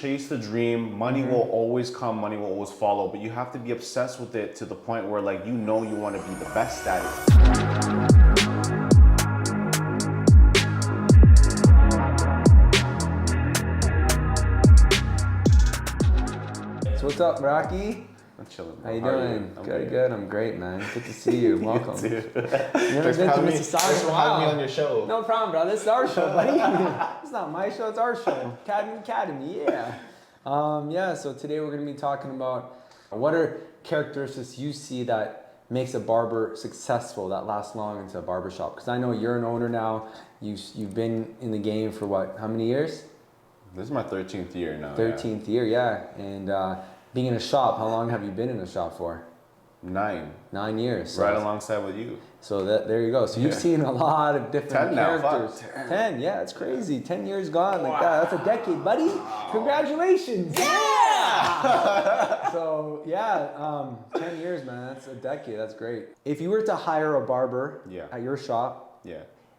chase the dream. Money will always come, money will always follow, but you have to be obsessed with it to the point where like you want to be the best at it. So what's up, Rocky? I'm chilling. How you doing? Good. I'm great, man. Good to see you. Welcome. You You've never been to Mississauga in a while. Have me on your show. No problem, bro. This is our show, buddy. It's not my show. It's our show. CADMEN Academy. Yeah. So today we're gonna be talking about what are characteristics you see that makes a barber successful, that lasts long into a barbershop. Because I know you're an owner now. You've been in the game for what? How many years? This is my 13th year now. 13th year, yeah. And being in a shop, how long have you been in a shop for? 9. 9 years. So Right alongside with you. So there you go. So you've seen a lot of different 10 now, characters. fuck. 10, yeah, it's crazy. 10 years gone like that. That's a decade, buddy. Congratulations. Yeah! So yeah, 10 years, man. That's a decade. That's great. If you were to hire a barber at your shop,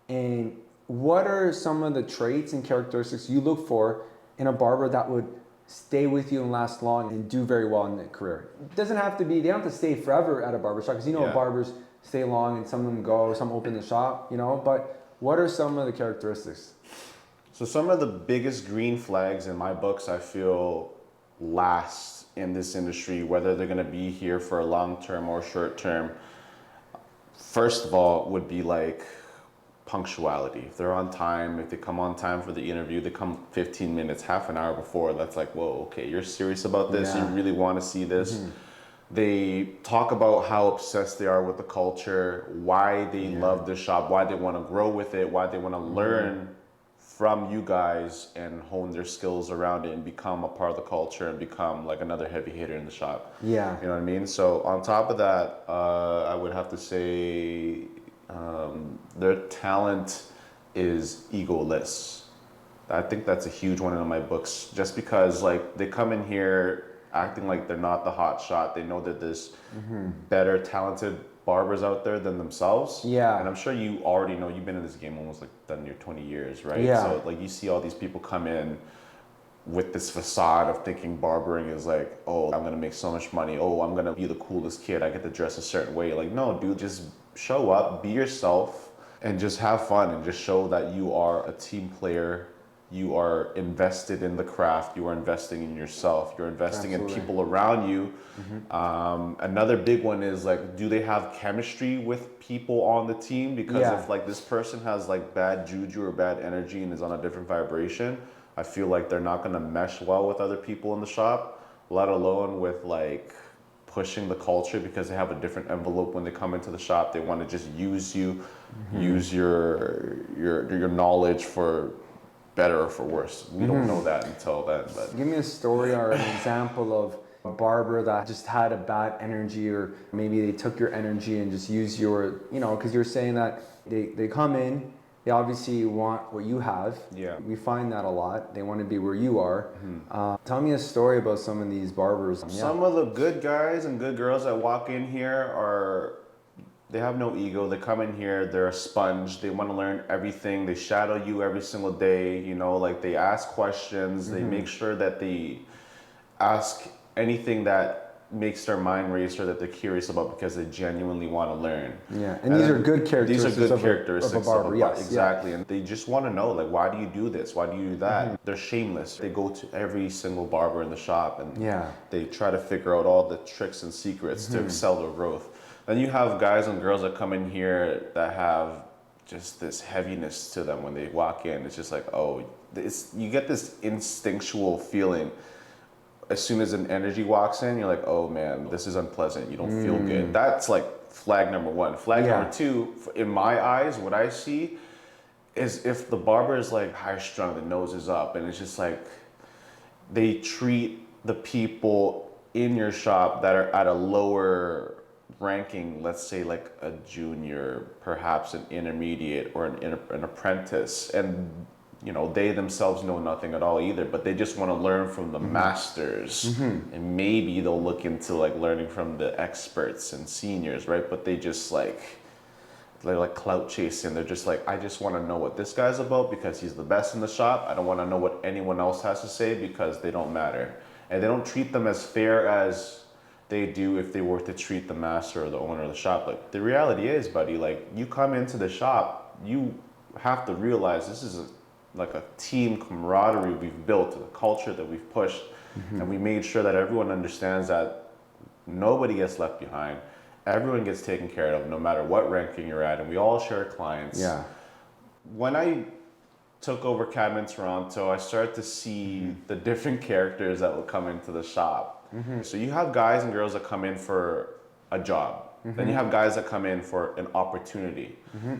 and what are some of the traits and characteristics you look for in a barber that would stay with you and last long and do very well in their career? It doesn't have to be, they don't have to stay forever at a barbershop, because you know barbers stay long and some of them go, some open the shop, you know, but what are some of the characteristics? So some of the biggest green flags in my books I feel last in this industry, whether they're gonna be here for a long term or short term, first of all would be like punctuality. If they're on time, if they come on time for the interview, they come 15 minutes, half an hour before, that's like, whoa, okay, you're serious about this, you really want to see this. They talk about how obsessed they are with the culture, why they love the shop, why they want to grow with it, why they want to learn from you guys and hone their skills around it and become a part of the culture and become like another heavy hitter in the shop. Yeah. You know what I mean? So on top of that, I would have to say their talent is egoless. I think that's a huge one in my books, just because like they come in here acting like they're not the hot shot. They know that there's better talented barbers out there than themselves. Yeah. And I'm sure you already know, you've been in this game almost like done your 20 years, right? Yeah. So like you see all these people come in with this facade of thinking barbering is like, oh, I'm gonna make so much money. Oh, I'm gonna be the coolest kid. I get to dress a certain way. Like, no, dude, just show up, be yourself, and just have fun and just show that you are a team player. You are invested in the craft. You are investing in yourself. You're investing in people around you. Another big one is like, do they have chemistry with people on the team? Because if like this person has like bad juju or bad energy and is on a different vibration, I feel like they're not gonna mesh well with other people in the shop, let alone with like pushing the culture, because they have a different envelope when they come into the shop. They want to just use you, use your knowledge for better or for worse. We don't know that until then. But give me a story or an example of a barber that just had a bad energy, or maybe they took your energy and just used your, you know, because you're saying that they come in, they obviously want what you have. Yeah. We find that a lot. They want to be where you are. Tell me a story about some of these barbers. Some of the good guys and good girls that walk in here they have no ego. They come in here, they're a sponge. They want to learn everything. They shadow you every single day. You know, like they ask questions. They make sure that they ask anything that makes their mind race or that they're curious about, because they genuinely want to learn. Yeah, and these are good characteristics. These are good characteristics of a barber. Yes, exactly. And they just want to know, like, why do you do this? Why do you do that? They're shameless. They go to every single barber in the shop and they try to figure out all the tricks and secrets to excel their growth. Then you have guys and girls that come in here that have just this heaviness to them when they walk in. It's just like, oh, you get this instinctual feeling. As soon as an energy walks in, you're like, oh man, this is unpleasant. You don't feel good. That's like flag number one. Flag number two, in my eyes, what I see is if the barber is like high strung, the nose is up, and it's just like they treat the people in your shop that are at a lower ranking, let's say like a junior, perhaps an intermediate or an apprentice, and you know, they themselves know nothing at all either, but they just want to learn from the masters, and maybe they'll look into like learning from the experts and seniors, right? But they just like, they're like clout chasing. They're just like, I just want to know what this guy's about because he's the best in the shop. I don't want to know what anyone else has to say because they don't matter. And they don't treat them as fair as they do if they were to treat the master or the owner of the shop. Like the reality is, buddy, like you come into the shop, you have to realize this is like a team camaraderie we've built, a culture that we've pushed, and we made sure that everyone understands that nobody gets left behind. Everyone gets taken care of, no matter what ranking you're at, and we all share clients. Yeah. When I took over CADMEN Toronto, I started to see the different characters that would come into the shop. So you have guys and girls that come in for a job. Then you have guys that come in for an opportunity.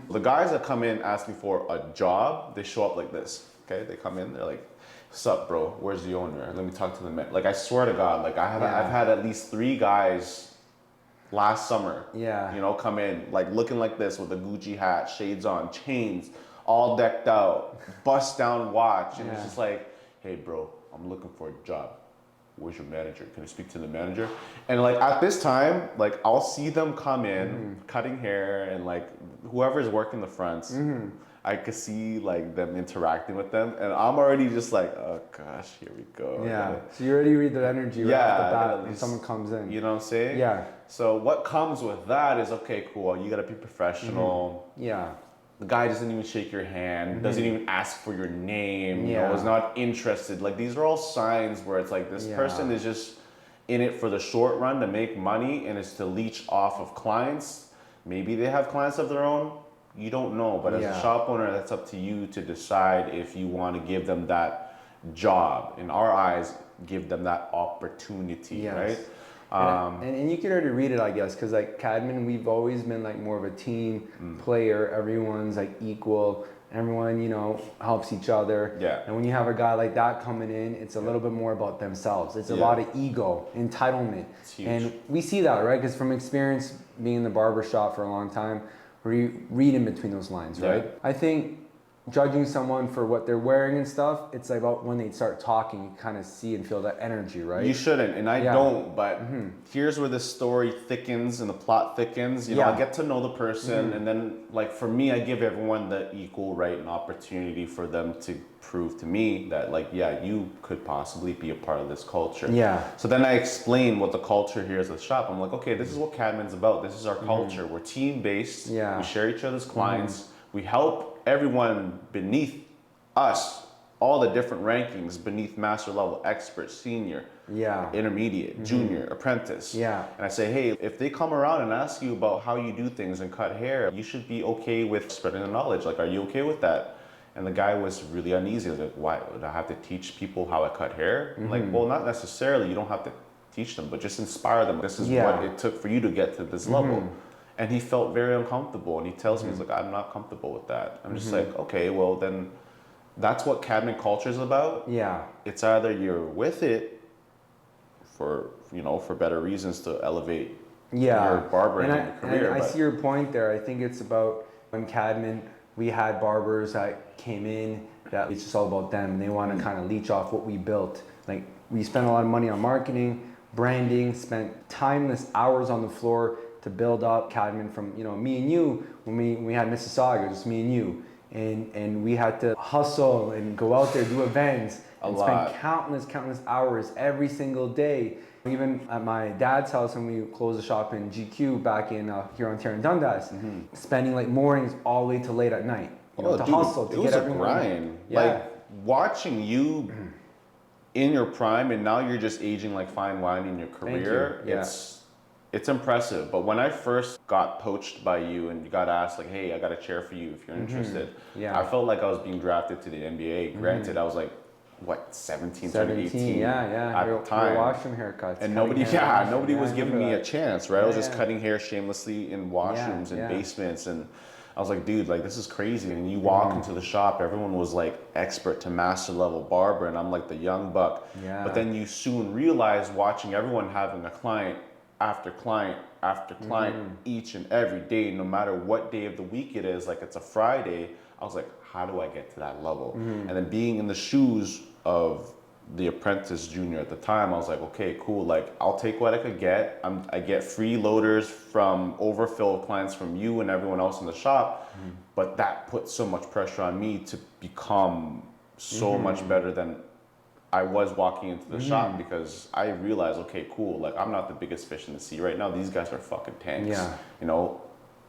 The guys that come in asking for a job, they show up like this. Okay, they come in, they're like, "What's up, bro? Where's the owner? Let me talk to the man." Like I swear to God, like I've had at least 3 guys last summer. Yeah. You know, come in like looking like this with a Gucci hat, shades on, chains, all decked out, bust down watch, and it's just like, "Hey, bro, I'm looking for a job. Where's your manager? Can I speak to the manager?" And like at this time, like I'll see them come in, cutting hair, and like whoever's working the fronts, I could see like them interacting with them, and I'm already just like, oh gosh, here we go. Yeah. So you already read the energy right off the bat when someone comes in. You know what I'm saying? Yeah. So what comes with that is, okay, cool. You gotta be professional. Yeah. The guy doesn't even shake your hand, doesn't even ask for your name, you Yeah. know, is not interested. Like these are all signs where it's like this person is just in it for the short run to make money and is to leech off of clients. Maybe they have clients of their own, you don't know. But as a shop owner, that's up to you to decide if you want to give them that job. In our eyes, give them that opportunity, right? And you can already read it, I guess, because like CADMEN, we've always been like more of a team player. Everyone's like equal. Everyone, you know, helps each other. Yeah. And when you have a guy like that coming in, it's a little bit more about themselves. It's a lot of ego, entitlement. It's huge. And we see that, right? Because from experience being in the barbershop for a long time, we read in between those lines, right? I think judging someone for what they're wearing and stuff, it's like about when they start talking, you kind of see and feel that energy, right? You shouldn't, and I don't, but here's where the story thickens and the plot thickens. You know, I get to know the person, and then, like, for me, I give everyone the equal right and opportunity for them to prove to me that, like, yeah, you could possibly be a part of this culture. Yeah. So then I explain what the culture here is at the shop. I'm like, okay, this is what CADMEN's about. This is our culture. We're team-based. Yeah. We share each other's clients. We help everyone beneath us, all the different rankings beneath master level, expert, senior, intermediate, junior, apprentice. And I say, hey, if they come around and ask you about how you do things and cut hair, you should be okay with spreading the knowledge. Like, are you okay with that? And the guy was really uneasy. He was like, why would I have to teach people how I cut hair? I'm like, well, not necessarily. You don't have to teach them, but just inspire them. This is what it took for you to get to this level. And he felt very uncomfortable, and he tells me, he's like, I'm not comfortable with that. I'm just like, okay, well then, that's what CADMEN culture is about. It's either you're with it for, you know, for better reasons to elevate your barbering and your career. And I see your point there. I think it's about when CADMEN, we had barbers that came in that it's just all about them, and they want to kind of leech off what we built. Like, we spent a lot of money on marketing, branding, spent timeless hours on the floor to build up CADMEN from, you know, me and you, when we had Mississauga, just me and you. And we had to hustle and go out there, do events, and spend countless hours every single day. Even at my dad's house when we closed the shop in GQ back in here on Ontario and Dundas, spending like mornings all the way to late at night. You know, to hustle, to get everyone. It was a grind. Like, watching you in your prime, and now you're just aging like fine wine in your career, it's impressive. But when I first got poached by you and you got asked, like, hey, I got a chair for you if you're interested, I felt like I was being drafted to the NBA. Granted, I was like, what, 17, 18 at the time. Washroom haircuts. And nobody was giving me a chance, right? I was just cutting hair shamelessly in washrooms and basements, and I was like, dude, like, this is crazy. And you walk into the shop, everyone was like expert to master level barber, and I'm like the young buck. But then you soon realize, watching everyone having a client after client after client each and every day, no matter what day of the week it is, like it's a Friday, I was like, how do I get to that level? And then being in the shoes of the apprentice junior at the time, I was like, okay, cool. Like, I'll take what I could get. I get free loaders from overfill clients from you and everyone else in the shop. But that put so much pressure on me to become so much better than I was walking into the shop, because I realized, okay, cool. Like, I'm not the biggest fish in the sea right now. These guys are fucking tanks. Yeah. You know,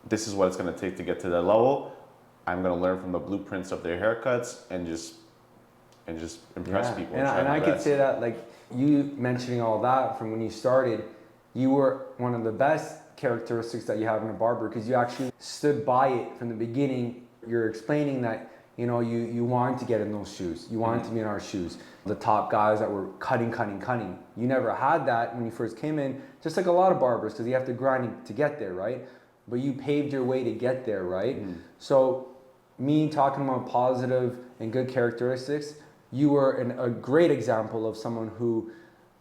this is what it's going to take to get to that level. I'm going to learn from the blueprints of their haircuts and just impress people. And I could say that, like, you mentioning all that from when you started, you were one of the best characteristics that you have in a barber, because you actually stood by it from the beginning. You're explaining that, you know, you wanted to get in those shoes. You wanted to be in our shoes. The top guys that were cutting. You never had that when you first came in, just like a lot of barbers, because you have to grind to get there, right? But you paved your way to get there, right? So me talking about positive and good characteristics, you were a great example of someone who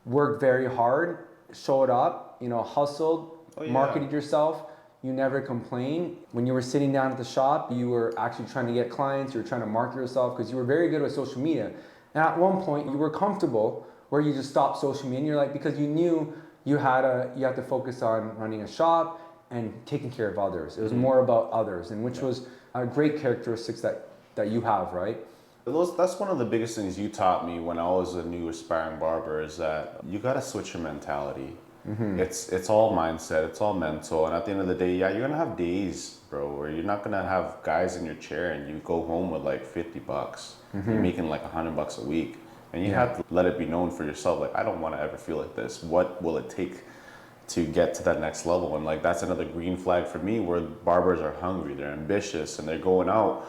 worked very hard, showed up, you know, hustled, marketed yourself. You never complained. When you were sitting down at the shop, you were actually trying to get clients. You were trying to market yourself because you were very good with social media. And at one point, you were comfortable where you just stopped social media. And you're like, because you knew you had to focus on running a shop and taking care of others. It was more about others, and which was a great characteristics that you have, right? That's one of the biggest things you taught me when I was a new aspiring barber, is that you got to switch your mentality. It's all mindset, it's all mental, and at the end of the day, you're gonna have days, bro, where you're not gonna have guys in your chair and you go home with like $50. You're making like $100 a week, and you have to let it be known for yourself, like, I don't want to ever feel like this. What will it take to get to that next level? And like, that's another green flag for me, where barbers are hungry, they're ambitious, and they're going out.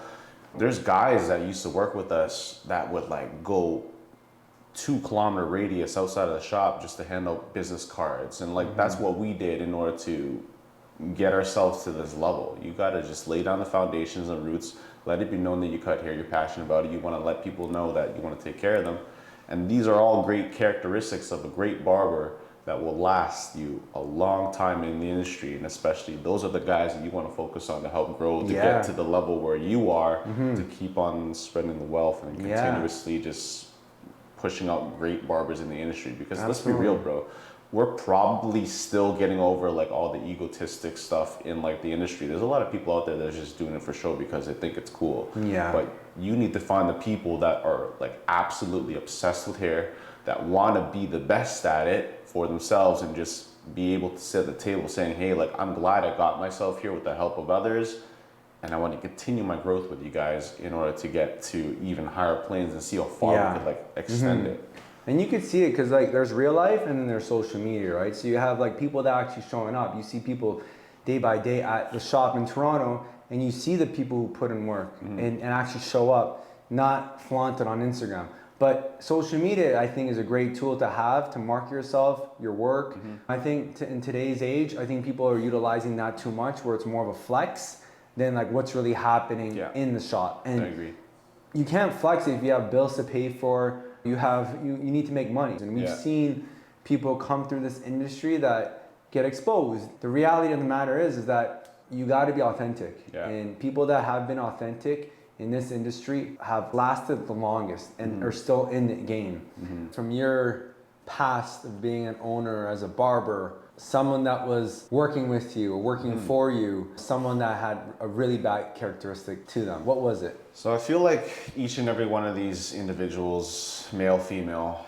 There's guys that used to work with us that would like go 2-kilometer radius outside of the shop just to hand out business cards. And like, that's what we did in order to get ourselves to this level. You got to just lay down the foundations and roots, let it be known that you cut hair, you're passionate about it, you want to let people know that you want to take care of them. And these are all great characteristics of a great barber that will last you a long time in the industry. And especially those are the guys that you want to focus on to help grow, to get to the level where you are, to keep on spreading the wealth and continuously just pushing out great barbers in the industry. Because let's be real, bro, we're probably still getting over like all the egotistic stuff in like the industry. There's a lot of people out there that are just doing it for show because they think it's cool. But you need to find the people that are like absolutely obsessed with hair, that want to be the best at it for themselves, and just be able to sit at the table saying, hey, like, I'm glad I got myself here with the help of others, and I want to continue my growth with you guys in order to get to even higher planes and see how far we could like extend it. And you could see it because like there's real life and then there's social media, right? So you have like people that are actually showing up. You see people day by day at the shop in Toronto, and you see the people who put in work and actually show up, not flaunt it on Instagram. But social media, I think, is a great tool to have to market yourself, your work. I think in today's age, I think people are utilizing that too much, where it's more of a flex than like what's really happening in the shop. And I agree. You can't flex if you have bills to pay for. You need to make money. And we've seen people come through this industry that get exposed. The reality of the matter is that you got to be authentic. And people that have been authentic in this industry have lasted the longest and are still in the game. From your past of being an owner as a barber, someone that was working with you or working for you, someone that had a really bad characteristic to them, what was it? So I feel like each and every one of these individuals, male, female,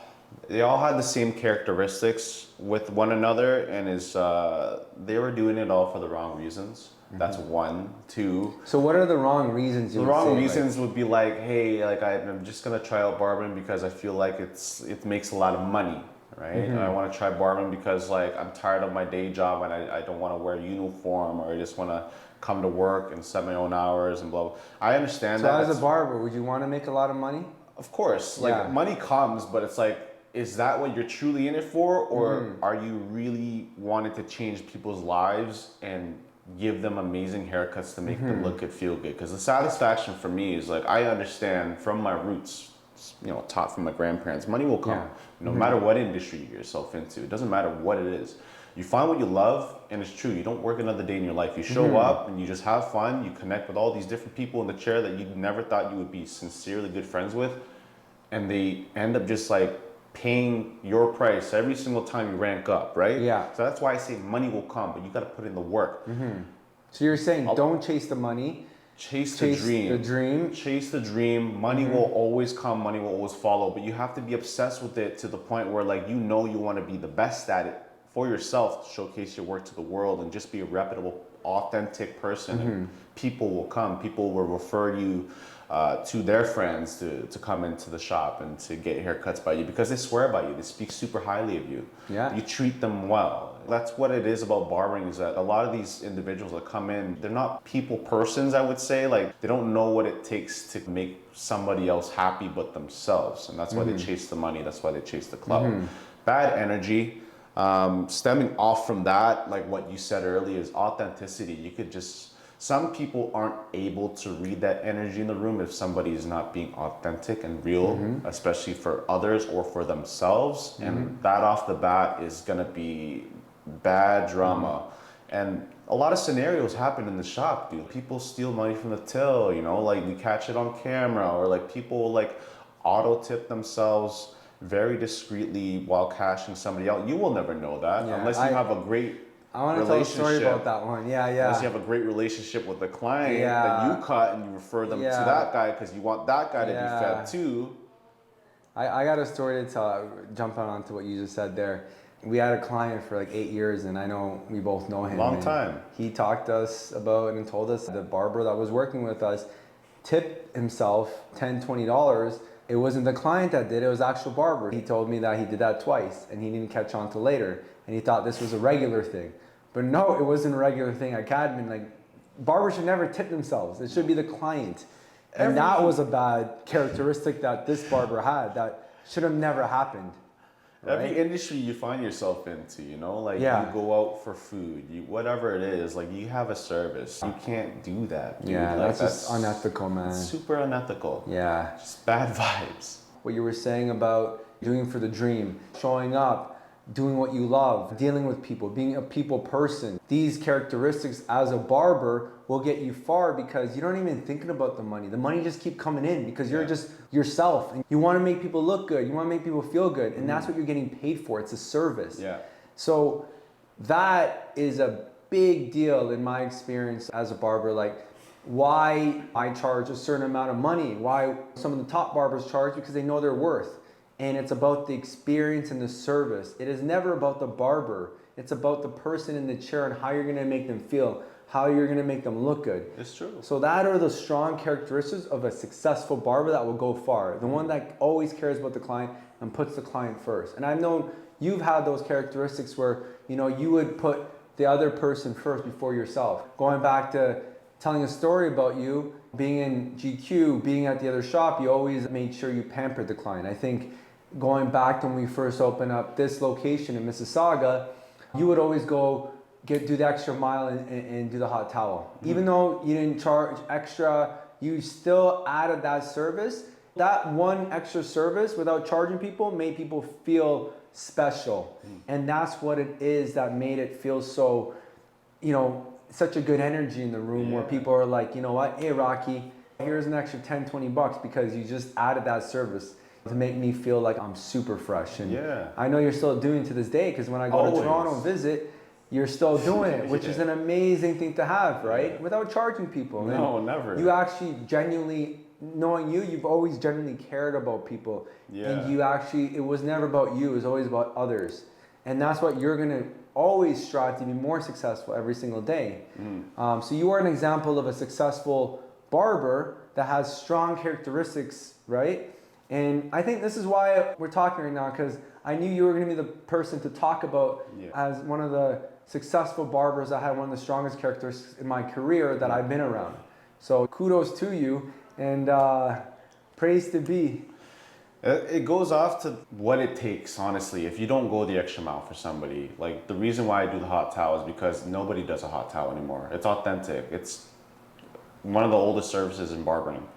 they all had the same characteristics with one another, and they were doing it all for the wrong reasons. That's one. Two. So what are the wrong reasons you would say? The wrong reasons would be like, hey, like I'm just gonna try out barbering because I feel like it makes a lot of money, right? I want to try barbering because like I'm tired of my day job and I don't want to wear a uniform, or I just want to come to work and set my own hours and blah blah. I understand that. So as a barber, would you want to make a lot of money? Of course, like money comes, but it's like, is that what you're truly in it for, or are you really wanting to change people's lives and give them amazing haircuts to make them look good, feel good? Because the satisfaction for me is like, I understand from my roots, you know, taught from my grandparents, money will come no matter what industry you get yourself into. It doesn't matter what it is. You find what you love, and it's true. You don't work another day in your life. You show up and you just have fun. You connect with all these different people in the chair that you never thought you would be sincerely good friends with, and they end up just like paying your price every single time you rank up, right? Yeah. So that's why I say money will come, but you got to put in the work. So you're saying don't chase the money. Chase the dream. The dream. Chase the dream. Money will always come. Money will always follow. But you have to be obsessed with it to the point where, like, you know, you want to be the best at it for yourself, showcase your work to the world, and just be a reputable, authentic person. And people will come. People will refer you to their friends to come into the shop and to get haircuts by you because they swear by you. They speak super highly of you. Yeah. You treat them well. That's what it is about barbering, is that a lot of these individuals that come in, they're not people persons, I would say. Like, they don't know what it takes to make somebody else happy but themselves. And that's why they chase the money. That's why they chase the clout. Bad energy. Stemming off from that, like what you said earlier, is authenticity. You could just, some people aren't able to read that energy in the room if somebody is not being authentic and real, especially for others or for themselves. And that off the bat is gonna be bad drama. And a lot of scenarios happen in the shop, dude. People steal money from the till, you know, like we catch it on camera, or like people like auto tip themselves very discreetly while cashing somebody out. You will never know that unless you have a great I want to tell a story about that one. Yeah. Unless you have a great relationship with the client that you cut and you refer them to that guy because you want that guy to be fed too. I got a story to tell, jumping onto what you just said there. We had a client for like 8 years, and I know we both know him. Long time. He talked to us about and told us the barber that was working with us tipped himself $10, $20. It wasn't the client that did it, was actual barber. He told me that he did that twice and he didn't catch on till later, and he thought this was a regular thing. But no, it wasn't a regular thing at CADMEN. Like, barbers should never tip themselves. It should be the client. And that was a bad characteristic that this barber had that should have never happened. Right? Every industry you find yourself into, you know, like you go out for food, whatever it is, like you have a service. You can't do that, dude. Yeah, like, that's just unethical, man. Super unethical. Yeah. Just bad vibes. What you were saying about doing for the dream, showing up, doing what you love, dealing with people, being a people person. These characteristics as a barber will get you far because you don't even thinking about the money. The money just keep coming in because you're just yourself. And you want to make people look good. You want to make people feel good. And that's what you're getting paid for. It's a service. Yeah. So that is a big deal in my experience as a barber. Like, why I charge a certain amount of money, why some of the top barbers charge, because they know their worth. And it's about the experience and the service. It is never about the barber. It's about the person in the chair and how you're gonna make them feel, how you're gonna make them look good. It's true. So that are the strong characteristics of a successful barber that will go far. The one that always cares about the client and puts the client first. And I've known you've had those characteristics where, you know, you would put the other person first before yourself. Going back to telling a story about you, being in GQ, being at the other shop, you always made sure you pampered the client. I think going back to when we first opened up this location in Mississauga, you would always go do the extra mile and do the hot towel. Even though you didn't charge extra, you still added that service. That one extra service without charging people made people feel special. And that's what it is that made it feel so, you know, such a good energy in the room where people are like, you know what, hey Rocky, here's an extra 10, 20 bucks because you just added that service to make me feel like I'm super fresh. And I know you're still doing it to this day, because when I go to Toronto and visit, you're still doing it, which is an amazing thing to have, right? Without charging people. No, and never. You actually genuinely, knowing you, you've always genuinely cared about people. And you actually, it was never about you, it was always about others. And that's what you're gonna always strive to be more successful every single day. So you are an example of a successful barber that has strong characteristics, right? And I think this is why we're talking right now, because I knew you were going to be the person to talk about as one of the successful barbers that had one of the strongest characteristics in my career that I've been around. So kudos to you, and praise to be. It goes off to what it takes, honestly. If you don't go the extra mile for somebody, like the reason why I do the hot towel is because nobody does a hot towel anymore. It's authentic. It's one of the oldest services in barbering,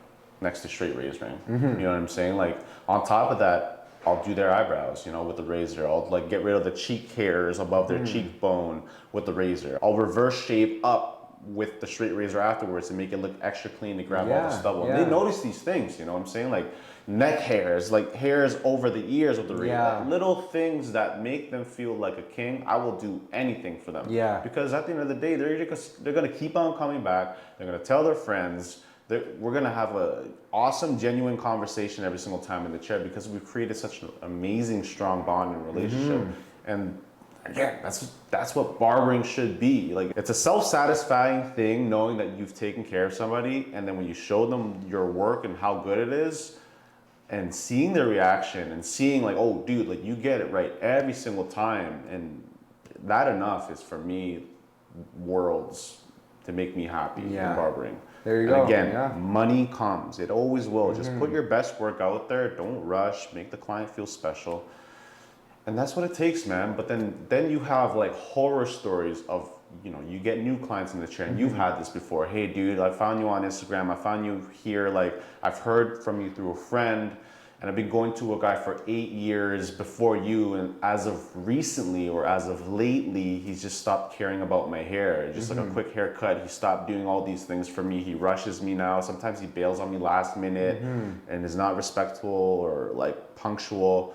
next to straight razoring. You know what I'm saying? Like, on top of that, I'll do their eyebrows, you know, with the razor. I'll like get rid of the cheek hairs above their cheekbone with the razor. I'll reverse shape up with the straight razor afterwards to make it look extra clean to grab all the stubble. They notice these things, you know what I'm saying? Like, neck hairs, like hairs over the ears of the razor, Yeah. like little things that make them feel like a king. I will do anything for them. Yeah. Because at the end of the day, they're gonna keep on coming back. They're gonna tell their friends. We're gonna have an awesome, genuine conversation every single time in the chair because we've created such an amazing, strong bond and relationship. And again, that's what barbering should be. Like, it's a self-satisfying thing knowing that you've taken care of somebody, and then when you show them your work and how good it is, and seeing their reaction and seeing like, oh, dude, like you get it right every single time, and that enough is for me worlds to make me happy in barbering. There you and go. Again, money comes. It always will. Just put your best work out there. Don't rush. Make the client feel special. And that's what it takes, man. But then you have like horror stories of, you know, you get new clients in the chair, and you've had this before. Hey, dude, I found you on Instagram. I found you here. Like, I've heard from you through a friend, and I've been going to a guy for 8 years before you. And as of recently, or as of lately, he's just stopped caring about my hair. Just like a quick haircut. He stopped doing all these things for me. He rushes me now. Sometimes he bails on me last minute and is not respectful or like punctual.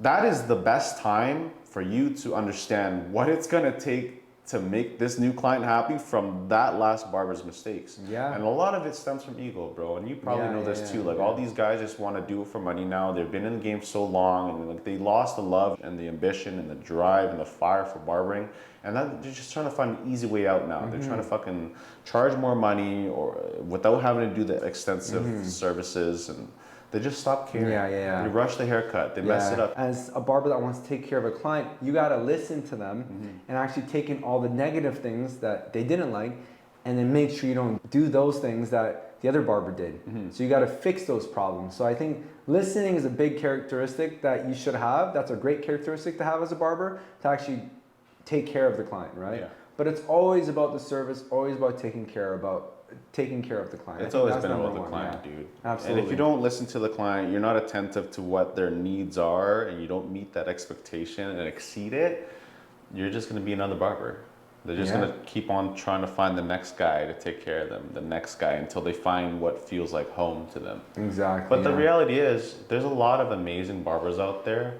That is the best time for you to understand what it's gonna take to make this new client happy from that last barber's mistakes. Yeah. And a lot of it stems from ego, bro. And you probably know this too. Like, all these guys just want to do it for money now. They've been in the game so long, and like they lost the love and the ambition and the drive and the fire for barbering. And then they're just trying to find an easy way out now. They're trying to fucking charge more money or without having to do the extensive services, and they just stop caring. They rush the haircut. They mess it up. As a barber that wants to take care of a client, you got to listen to them and actually take in all the negative things that they didn't like, and then make sure you don't do those things that the other barber did. So you got to fix those problems. So I think listening is a big characteristic that you should have. That's a great characteristic to have as a barber, to actually take care of the client, right? Yeah. But it's always about the service, always about taking care of the client. It's always been about the client, dude. Absolutely. And if you don't listen to the client, you're not attentive to what their needs are, and you don't meet that expectation and exceed it, you're just going to be another barber. They're just going to keep on trying to find the next guy to take care of them, the next guy, until they find what feels like home to them. Exactly. But the reality is, there's a lot of amazing barbers out there.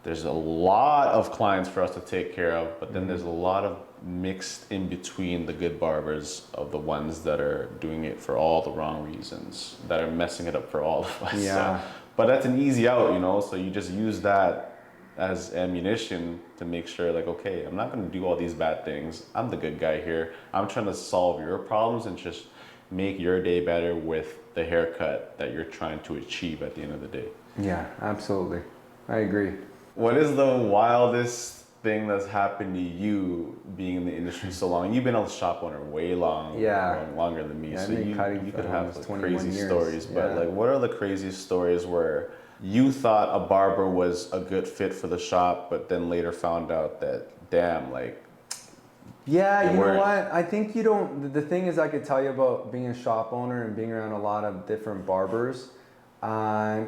There's a lot of clients for us to take care of, but then there's a lot of mixed in between the good barbers of the ones that are doing it for all the wrong reasons, that are messing it up for all of us. Yeah. But that's an easy out, you know, so you just use that as ammunition to make sure, like, okay, I'm not going to do all these bad things. I'm the good guy here. I'm trying to solve your problems and just make your day better with the haircut that you're trying to achieve at the end of the day. Yeah, absolutely. I agree. What is the wildest thing that's happened to you being in the industry so long? You've been a shop owner way longer than me, so you could have like crazy stories. But like, what are the craziest stories where you thought a barber was a good fit for the shop, but then later found out that, damn, like, yeah, you know what? I think you don't. The thing is, I could tell you about being a shop owner and being around a lot of different barbers. A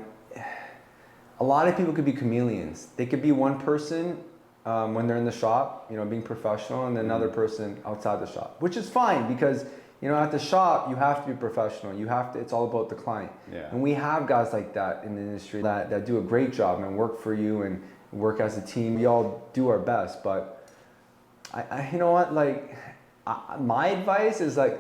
lot of people could be chameleons. They could be one person when they're in the shop, you know, being professional, and then another person outside the shop, which is fine because, you know, at the shop, you have to be professional. You have to, it's all about the client. Yeah. And we have guys like that in the industry that do a great job and work for you and work as a team. We all do our best, but you know what, like, my advice is like,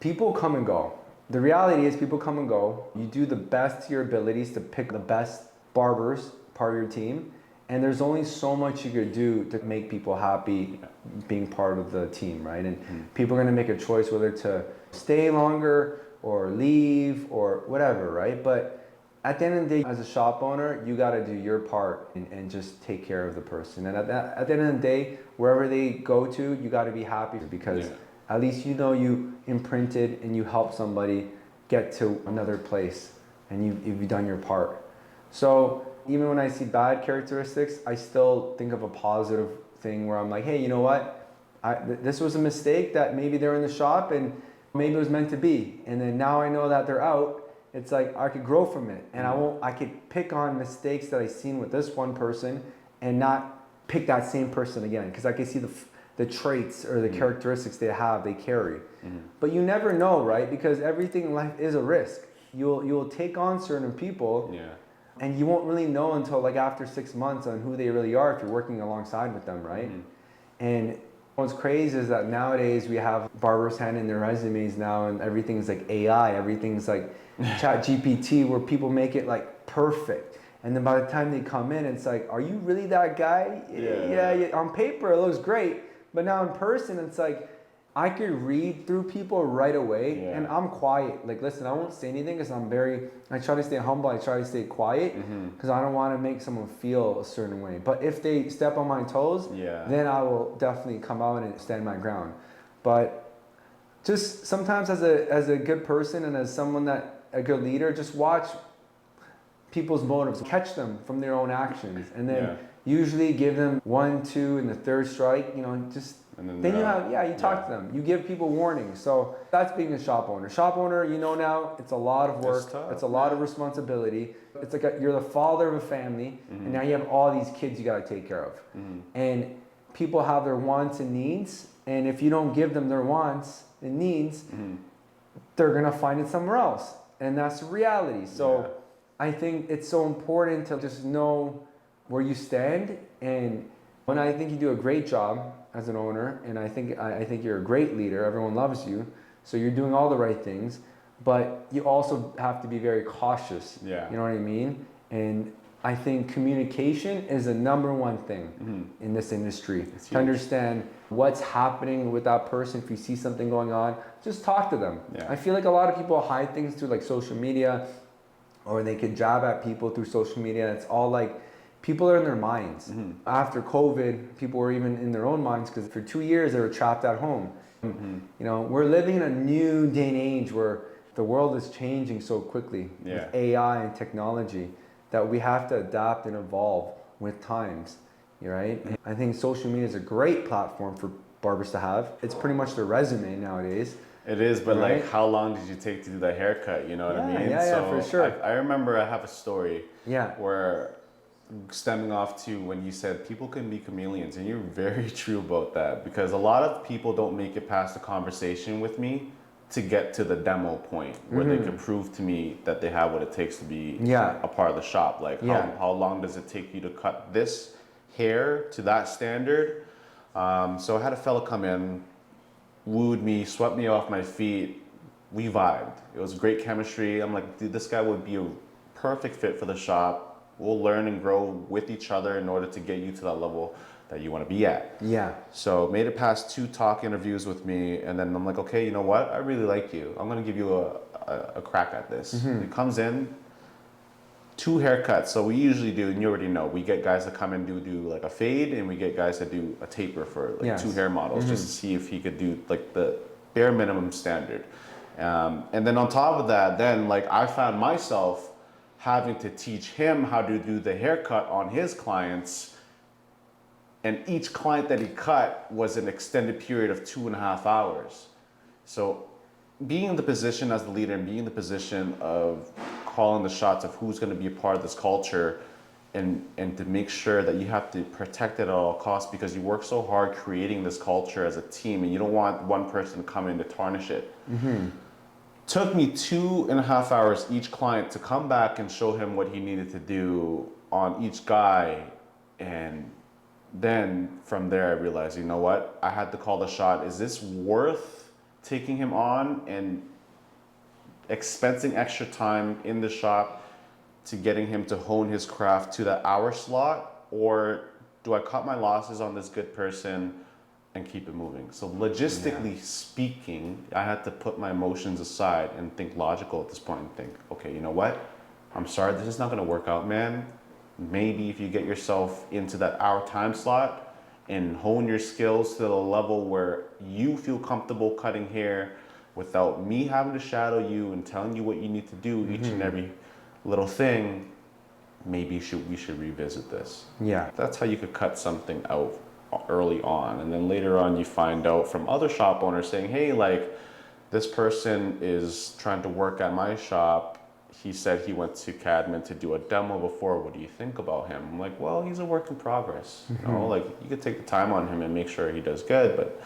people come and go. The reality is people come and go. You do the best to your abilities to pick the best barbers, part of your team. And there's only so much you could do to make people happy being part of the team, right? And people are gonna make a choice whether to stay longer or leave or whatever, right? But at the end of the day, as a shop owner, you gotta do your part and just take care of the person. And at the end of the day, wherever they go to, you gotta be happy because at least you know you imprinted and you helped somebody get to another place and you've done your part. So even when I see bad characteristics, I still think of a positive thing where I'm like, hey, you know what? This was a mistake that maybe they're in the shop and maybe it was meant to be. And then now I know that they're out. It's like I could grow from it, and I could pick on mistakes that I've seen with this one person and not pick that same person again, because I can see the traits or the characteristics they carry. But you never know, right? Because everything in life is a risk. you'll take on certain people, and you won't really know until like after 6 months on who they really are if you're working alongside with them, right? And what's crazy is that nowadays we have barbers handing their resumes now, and everything's like AI, everything's like Chat GPT, where people make it like perfect. And then by the time they come in, it's like, are you really that guy? Yeah. On paper, it looks great. But now in person, it's like, I could read through people right away, and I'm quiet. Like, listen, I won't say anything because I try to stay humble. I try to stay quiet because I don't want to make someone feel a certain way. But if they step on my toes, then I will definitely come out and stand my ground. But just sometimes as a good person and as someone a good leader, just watch people's motives, catch them from their own actions, and then usually give them 1, 2, and the third strike, just then you talk to them. You give people warnings. So that's being a shop owner. Shop owner, now, it's a lot of work. It's a lot of responsibility. It's like you're the father of a family, and now you have all these kids you got to take care of. And people have their wants and needs, and if you don't give them their wants and needs, they're gonna find it somewhere else, and that's the reality. So I think it's so important to just know where you stand, and when I think you do a great job as an owner, and I think you're a great leader. Everyone loves you, so you're doing all the right things. But you also have to be very cautious. You know what I mean? And I think communication is the #1 thing in this industry. To understand what's happening with that person. If you see something going on, just talk to them. I feel like a lot of people hide things through like social media, or they could jab at people through social media. It's all like, people are in their minds. After COVID, people were even in their own minds because for 2 years they were trapped at home. We're living in a new day and age where the world is changing so quickly with AI and technology that we have to adapt and evolve with times, right? I think social media is a great platform for barbers to have. It's pretty much their resume nowadays. It is, but like, how long did you take to do the haircut? You know what I mean? Yeah, for sure. I remember I have a story where, stemming off to when you said people can be chameleons, and you're very true about that, because a lot of people don't make it past the conversation with me to get to the demo point where they can prove to me that they have what it takes to be a part of the shop. Like, how long does it take you to cut this hair to that standard? So I had a fella come in, wooed me, swept me off my feet. We vibed. It was great chemistry. I'm like, dude, this guy would be a perfect fit for the shop. We'll learn and grow with each other in order to get you to that level that you want to be at. So made it past 2 talk interviews with me, and then I'm like, okay, you know what? I really like you. I'm gonna give you a crack at this. He comes in, 2 haircuts. So we usually do, and you already know, we get guys that come in do like a fade, and we get guys that do a taper for like 2 hair models, just to see if he could do like the bare minimum standard. And then on top of that, then like I found myself having to teach him how to do the haircut on his clients, and each client that he cut was an extended period of 2.5 hours. So being in the position as the leader and being in the position of calling the shots of who's going to be a part of this culture, and to make sure that you have to protect it at all costs, because you work so hard creating this culture as a team, and you don't want one person to come in to tarnish it. Took me 2.5 hours each client to come back and show him what he needed to do on each guy. And then from there I realized, you know what? I had to call the shot. Is this worth taking him on and expensing extra time in the shop to getting him to hone his craft to that hour slot? Or do I cut my losses on this good person and keep it moving? So logistically speaking, I had to put my emotions aside and think logical at this point and think, okay, you know what? I'm sorry, this is not gonna work out, man. Maybe if you get yourself into that hour time slot and hone your skills to the level where you feel comfortable cutting hair without me having to shadow you and telling you what you need to do, each and every little thing, maybe we should revisit this. That's how you could cut something out early on, and then later on you find out from other shop owners saying, hey, like, this person is trying to work at my shop. He said he went to CADMEN to do a demo before. What do you think about him? I'm like, well, he's a work in progress. You know, like, you could take the time on him and make sure he does good, but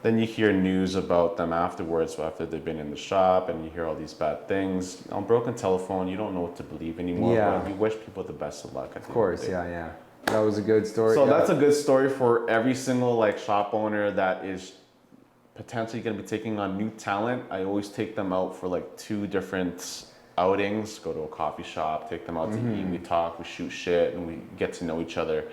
then you hear news about them afterwards, after they've been in the shop, and you hear all these bad things. On broken telephone, you don't know what to believe anymore. Yeah. But we wish people the best of luck. Of course, yeah. That was a good story. So yeah. that's a good story for every single like shop owner that is potentially going to be taking on new talent. I always take them out for like 2 different outings. Go to a coffee shop, take them out to eat. We talk, we shoot shit, and we get to know each other.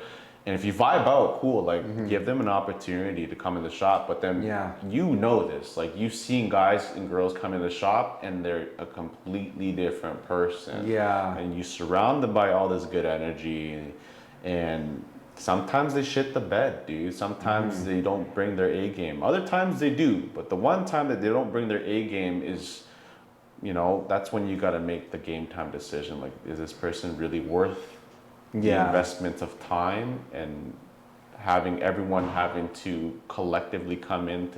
And if you vibe out, cool, like give them an opportunity to come in the shop. But then you know this, like you've seen guys and girls come in the shop and they're a completely different person. Yeah. And you surround them by all this good energy, and sometimes they shit the bed, dude. Sometimes they don't bring their A game. Other times they do. But the one time that they don't bring their A game is, you know, that's when you got to make the game time decision. Like, is this person really worth the investment of time and everyone having to collectively come in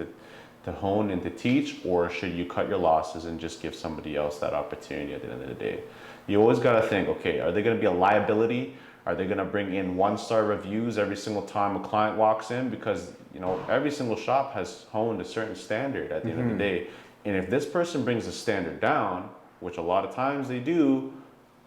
to hone and to teach, or should you cut your losses and just give somebody else that opportunity at the end of the day? You always got to think, okay, are they going to be a liability? Are they going to bring in 1-star reviews every single time a client walks in? Because, you know, every single shop has honed a certain standard at the end of the day. And if this person brings the standard down, which a lot of times they do,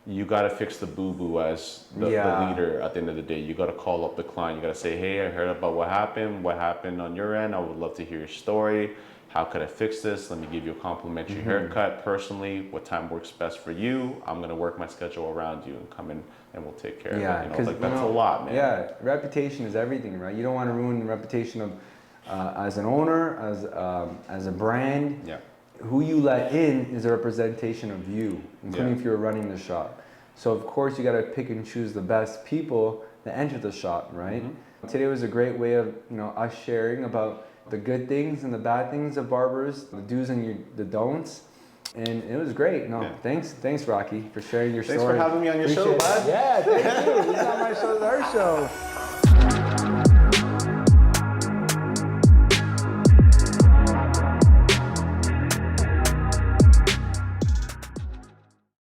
you got to fix the boo-boo as the leader at the end of the day. You got to call up the client. You got to say, hey, I heard about what happened on your end. I would love to hear your story. How could I fix this? Let me give you a complimentary haircut personally. What time works best for you? I'm going to work my schedule around you and come in and we'll take care of it. You know, like, that's a lot, man. Yeah, reputation is everything, right? You don't want to ruin the reputation of as an owner, as a brand. Yeah. Who you let in is a representation of you, including if you're running the shop. So of course you got to pick and choose the best people that enter the shop, right? Today was a great way of, you know, us sharing about the good things and the bad things of barbers, the do's and the don'ts. And it was great. Thanks Rocky for sharing your story. Thanks for having me on your show, bud. Yeah, thank you. It's not my show, it's our show.